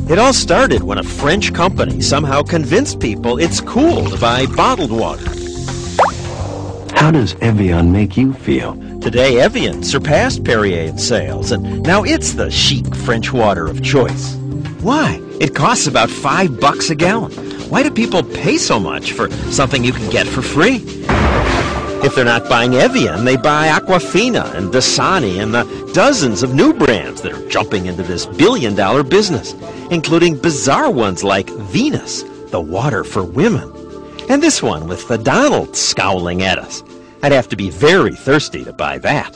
It all started when a French company somehow convinced people it's cool to buy bottled water. How does Evian make you feel? Today, Evian surpassed Perrier in sales, and now it's the chic French water of choice. Why? It costs about $5 a gallon. Why do people pay so much for something you can get for free? If they're not buying Evian, they buy Aquafina and Dasani and the dozens of new brands that are jumping into this billion-dollar business, including bizarre ones like Venus, the water for women, and this one with the Donald scowling at us. I'd have to be very thirsty to buy that.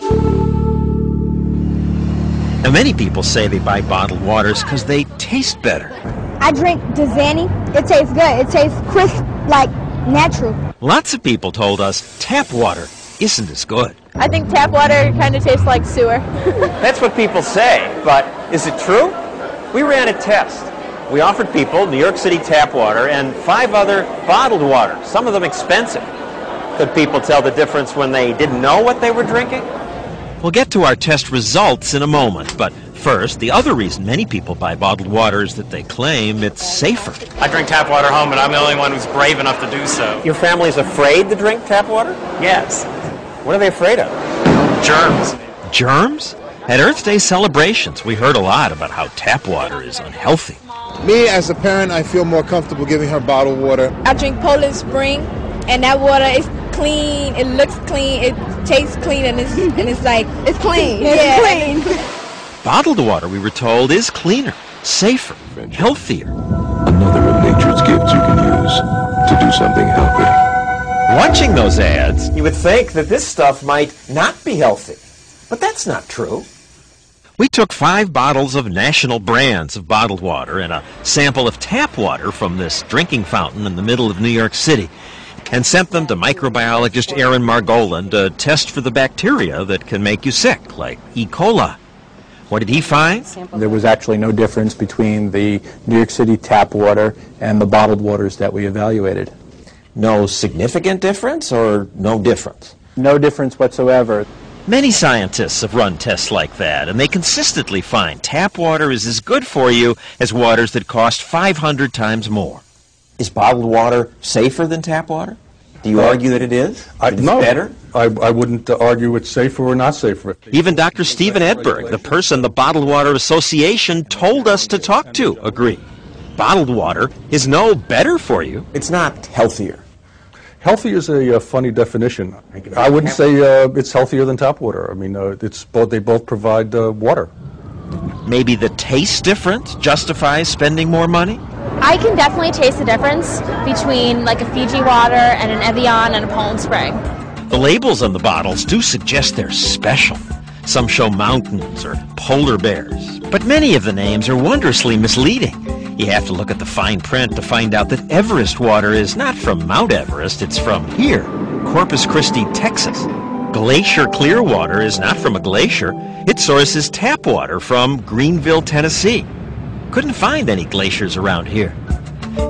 Now, many people say they buy bottled waters because they taste better. I drink Dasani. It tastes good. It tastes crisp, like natural. Lots of people told us tap water isn't as good. I think tap water kind of tastes like sewer. That's what people say, but is it true? We ran a test. We offered people New York City tap water and 5 other bottled water, some of them expensive. Could people tell the difference when they didn't know what they were drinking? We'll get to our test results in a moment, but first, the other reason many people buy bottled water is that they claim it's safer. I drink tap water home, and I'm the only one who's brave enough to do so. Your family's afraid to drink tap water? Yes. What are they afraid of? Germs. Germs? At Earth Day celebrations, we heard a lot about how tap water is unhealthy. Me, as a parent, I feel more comfortable giving her bottled water. I drink Poland Spring, and that water is clean. It looks clean. It tastes clean, and it's like It's clean. Yeah. It's clean. Bottled water, we were told, is cleaner, safer, healthier. Another of nature's gifts you can use to do something healthy. Watching those ads, You would think that this stuff might not be healthy, but that's not true. we took 5 bottles of national brands of bottled water and a sample of tap water from this drinking fountain in the middle of New York City and sent them to microbiologist Aaron Margolin to test for the bacteria that can make you sick, like E. coli. What did he find? There was actually no difference between the New York City tap water and the bottled waters that we evaluated. No significant difference or no difference? No difference whatsoever. Many scientists have run tests like that, and they consistently find tap water is as good for you as waters that cost 500 times more. Is bottled water safer than tap water? Do you argue that it is? It's better? I wouldn't argue it's safer or not safer. Even Dr. Stephen Edberg, the person the Bottled Water Association told us to talk to, agreed. Bottled water is no better for you. It's not healthier. Healthy is a funny definition. I wouldn't say it's healthier than tap water. I mean, they both provide water. Maybe the taste difference justifies spending more money? I can definitely taste the difference between like a Fiji water and an Evian and a Poland Spring. The labels on the bottles do suggest they're special. Some show mountains or polar bears, but many of the names are wondrously misleading. You have to look at the fine print to find out that Everest water is not from Mount Everest, it's from here, Corpus Christi, Texas. Glacier Clearwater is not from a glacier. Its source is tap water from Greenville, Tennessee. Couldn't find any glaciers around here.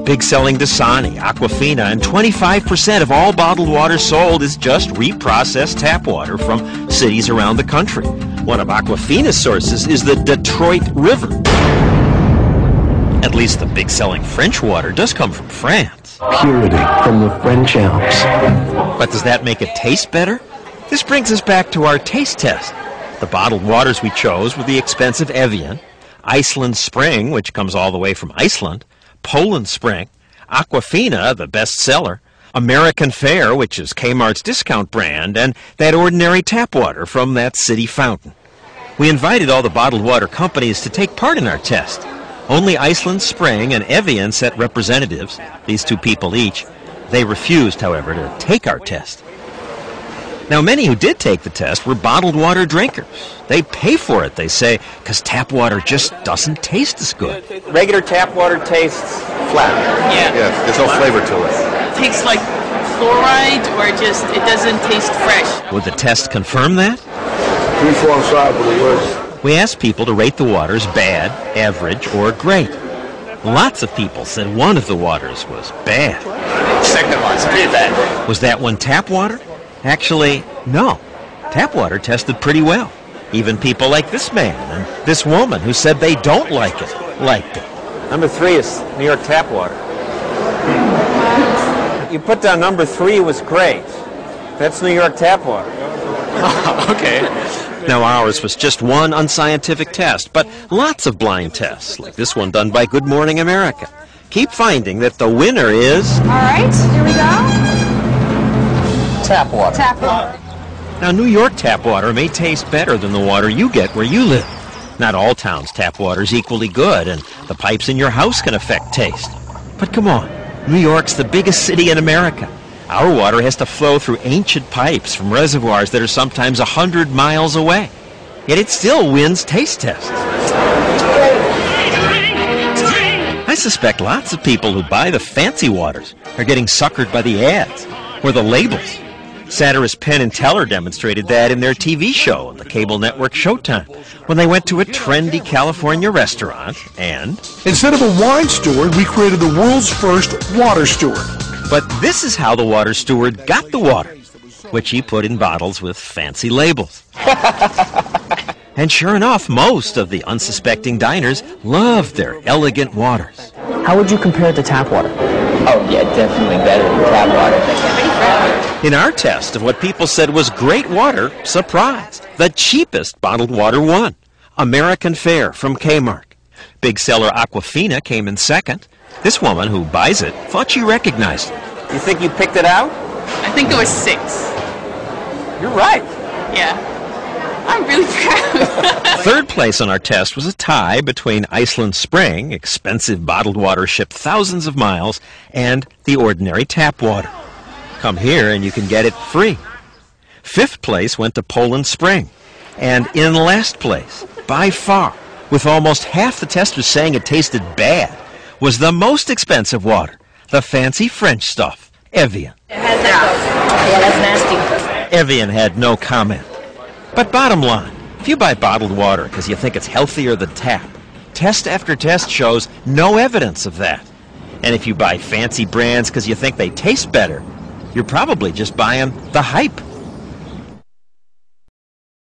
Big selling Dasani, Aquafina, and 25% of all bottled water sold is just reprocessed tap water from cities around the country. One of Aquafina's sources is the Detroit River. At least the big selling French water does come from France. Purity from the French Alps. But does that make it taste better? This brings us back to our taste test. The bottled waters we chose were the expensive Evian, Iceland Spring, which comes all the way from Iceland, Poland Spring, Aquafina, the bestseller, American Fair, which is Kmart's discount brand, and that ordinary tap water from that city fountain. We invited all the bottled water companies to take part in our test. Only Iceland Spring and Evian sent representatives, these 2 people each. They refused, however, to take our test. Now, many who did take the test were bottled water drinkers. They pay for it, they say, because tap water just doesn't taste as good. Regular tap water tastes flat. Yeah. Yes, there's no flavor to it. It tastes like fluoride, or just it doesn't taste fresh. Would the test confirm that? 3, 4, and 5 were the worst. We asked people to rate the waters bad, average, or great. Lots of people said one of the waters was bad. Second one's pretty bad. Was that one tap water? Actually, no. Tap water tested pretty well. Even people like this man and this woman who said they don't like it, liked it. Number 3 is New York tap water. You put down number 3 was great. That's New York tap water. Okay. Now, ours was just one unscientific test, but lots of blind tests, like this one done by Good Morning America, keep finding that the winner is... All right, here we go. Tap water. Tap water. Now, New York tap water may taste better than the water you get where you live. Not all towns' tap water is equally good, and the pipes in your house can affect taste. But come on, New York's the biggest city in America. Our water has to flow through ancient pipes from reservoirs that are sometimes 100 miles away. Yet it still wins taste tests. I suspect lots of people who buy the fancy waters are getting suckered by the ads or the labels. Satirist Penn and Teller demonstrated that in their TV show on the cable network Showtime when they went to a trendy California restaurant and... Instead of a wine steward, we created the world's first water steward. But this is how the water steward got the water, which he put in bottles with fancy labels. And sure enough, most of the unsuspecting diners loved their elegant waters. How would you compare it to tap water? Oh, yeah, definitely better than tap water. In our test of what people said was great water, surprise, the cheapest bottled water won. American Fare from Kmart. Big seller Aquafina came in second. This woman who buys it thought she recognized it. You think you picked it out? I think it was 6. You're right. Yeah. I'm really proud. Third place on our test was a tie between Iceland Spring, expensive bottled water shipped thousands of miles, and the ordinary tap water. Come here and you can get it free. Fifth place went to Poland Spring. And in last place, by far, with almost half the testers saying it tasted bad, was the most expensive water, the fancy French stuff, Evian. Yeah, that's nasty. Evian had no comment. But bottom line, if you buy bottled water because you think it's healthier than tap, test after test shows no evidence of that. And if you buy fancy brands because you think they taste better, you're probably just buying the hype.